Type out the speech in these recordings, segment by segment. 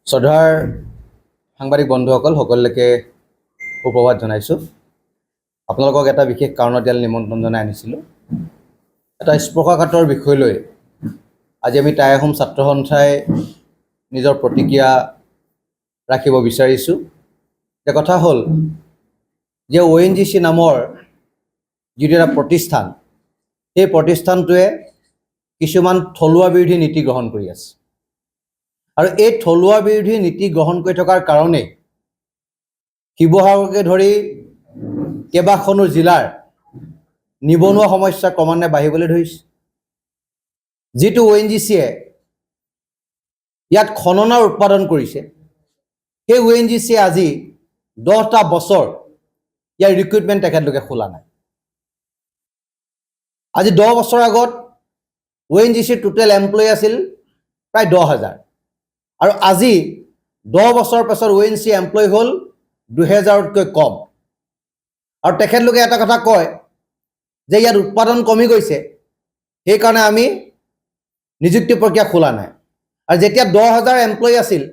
শ্ৰদ্ধাৰ সাংবাদিক বন্ধুসকল সকলোকে সুপ্ৰভাত জনাইছোঁ। আপোনালোকক এটা বিশেষ কাৰণত ইয়ালৈ নিমন্ত্ৰণ জনাই আনিছিলোঁ। এটা স্পৰ্শকাতৰ বিষয় লৈ আজি আমি টাই আহোম ছাত্ৰ সন্থাই নিজৰ প্ৰতিক্ৰিয়া ৰাখিব বিচাৰিছোঁ। যে কথা হ'ল যে ONGC নামৰ যিটো এটা প্ৰতিষ্ঠান, সেই প্ৰতিষ্ঠানটোৱে কিছুমান থলুৱা বিৰোধী নীতি গ্ৰহণ কৰি আছে আৰু এই থলুৱা বিৰোধী নীতি গ্ৰহণ কৰি থকাৰ কাৰণে শিৱসাগৰকে ধৰি কেইবাখনো জিলাৰ নিবনুৱা সমস্যা ক্ৰমান্বয়ে বাঢ়িবলৈ ধৰিছে। যিটো ONGCয়ে ইয়াত খননৰ উৎপাদন কৰিছে, সেই ONGCয়ে আজি 10টা বছৰ ইয়াৰ ৰিক্ৰুটমেণ্ট তেখেতলোকে খোলা নাই। আজি 10 বছৰ আগত ONGCৰ টোটেল এমপ্লয়ী আছিল প্ৰায় 10,000 আৰু আজি 10 বছৰ পাছত ONGC এমপ্লয়ী হ'ল 2000তকৈ কম। আৰু তেখেতলোকে এটা কথা কয় যে ইয়াত উৎপাদন কমি গৈছে, সেইকাৰণে আমি নিযুক্তি প্ৰক্ৰিয়া খোলা নাই। আৰু যেতিয়া 10,000 এমপ্লয়ী আছিল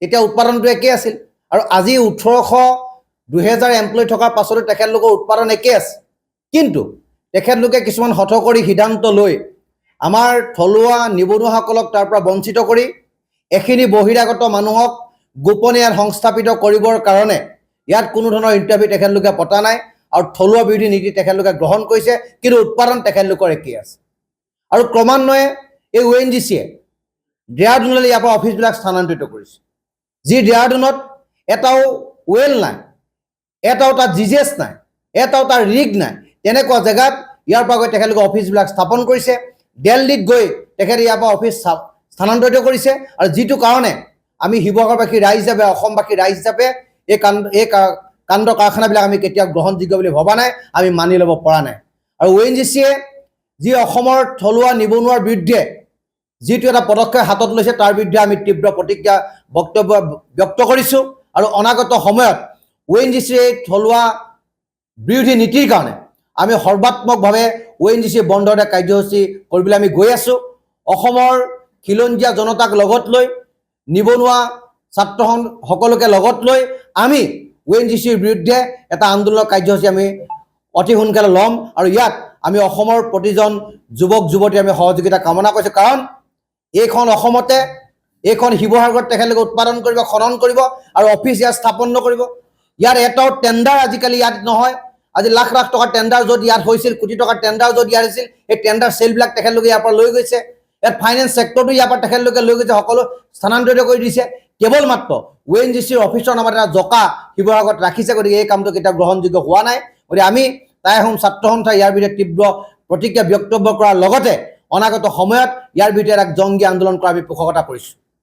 তেতিয়া উৎপাদনটো একেই আছিল আৰু আজি 1800-2000 এমপ্লয়ী থকাৰ পাছতো তেখেতলোকৰ উৎপাদন একেই আছে। কিন্তু তেখেতলোকে কিছুমান হঠকাৰী সিদ্ধান্ত লৈ আমাৰ থলুৱা নিবনুৱাসকলক তাৰ পৰা বঞ্চিত কৰি এখিনি বহিৰাগত মানুহক গোপনীয় সংস্থাপিত কৰিবৰ কাৰণে ইয়াত কোনো ধৰণৰ ইণ্টাৰভিউ তেখেতলোকে পতা নাই আৰু থলুৱা বিৰোধী নীতি তেখেতলোকে গ্ৰহণ কৰিছে, কিন্তু উৎপাদন তেখেতলোকৰ একেই আছে। আৰু ক্ৰমান্বয়ে এই ONGCয়ে ডেৰাডুনলৈ ইয়াৰ পৰা অফিচবিলাক স্থানান্তৰিত কৰিছে, যি ডেৰাডুনত এটাও ৱেল নাই, এটাও তাত জিজেছ নাই, এটাও তাৰ ৰিগ নাই, তেনেকুৱা জেগাত ইয়াৰ পৰা গৈ তেখেতলোকে অফিচবিলাক স্থাপন কৰিছে। দিল্লীত গৈ তেখেতে ইয়াৰ পৰা অফিচ স্থানান্তৰিত কৰিছে আৰু যিটো কাৰণে আমি শিৱসাগৰবাসী ৰাইজ হিচাপে, অসমবাসী ৰাইজ হিচাপে এই কাণ্ড কাৰখানাবিলাক আমি কেতিয়াও গ্ৰহণযোগ্য বুলি ভবা নাই, আমি মানি ল'ব পৰা নাই। আৰু ONGCয়ে যি অসমৰ থলুৱা নিবনুৱাৰ বিৰুদ্ধে যিটো এটা পদক্ষেপ হাতত লৈছে, তাৰ বিৰুদ্ধে আমি তীব্ৰ প্ৰতিক্ৰিয়া বক্তব্য ব্যক্ত কৰিছোঁ। আৰু অনাগত সময়ত ONGCৰ এই থলুৱা বিৰোধী নীতিৰ কাৰণে আমি সৰ্বাত্মকভাৱে ONGC বন্ধ এটা কাৰ্যসূচী কৰিবলৈ আমি গৈ আছোঁ। অসমৰ খিলঞ্জীয়া জনতাক লগত লৈ, নিবনুৱা ছাত্ৰ সকলোকে লগত লৈ আমি ONGCৰ বিৰুদ্ধে এটা আন্দোলনৰ কাৰ্যসূচী আমি অতি সোনকালে ল'ম আৰু ইয়াত আমি অসমৰ প্ৰতিজন যুৱক যুৱতী আমি সহযোগিতা কামনা কৰিছোঁ। কাৰণ এইখন অসমতে, এইখন শিৱসাগৰত তেখেতলোকে উৎপাদন কৰিব, খনন কৰিব আৰু অফিচ ইয়াত স্থাপন নকৰিব। ইয়াৰ এটাও টেণ্ডাৰ আজিকালি ইয়াত নহয়। আজি লাখ লাখ টকাৰ টেণ্ডাৰ য'ত ইয়াত হৈছিল, কোটি টকাৰ টেণ্ডাৰ য'ত ইয়াত হৈছিল, এই টেণ্ডাৰ চেলবিলাক তেখেতলোকে ইয়াৰ পৰা লৈ গৈছে। ইয়াত ফাইনেন্স ছেক্টৰটো ইয়াৰ পৰা তেখেতলোকে লৈ গৈছে, সকলো স্থানান্তৰিত কৰি দিছে। কেৱল মাত্ৰ ONGCৰ অফিচৰ নামত এটা জকা শিৱসাগৰত ৰাখিছে। গতিকে এই কামটো কেতিয়াও গ্ৰহণযোগ্য হোৱা নাই। গতিকে আমি টাই আহোম ছাত্ৰ সন্থাই ইয়াৰ বিৰুদ্ধে তীব্ৰ প্ৰতিক্ৰিয়া বক্তব্য কৰাৰ লগতে অনাগত সময়ত ইয়াৰ বিৰুদ্ধে এক জংগী আন্দোলন কৰা আমি পোষকতা কৰিছোঁ।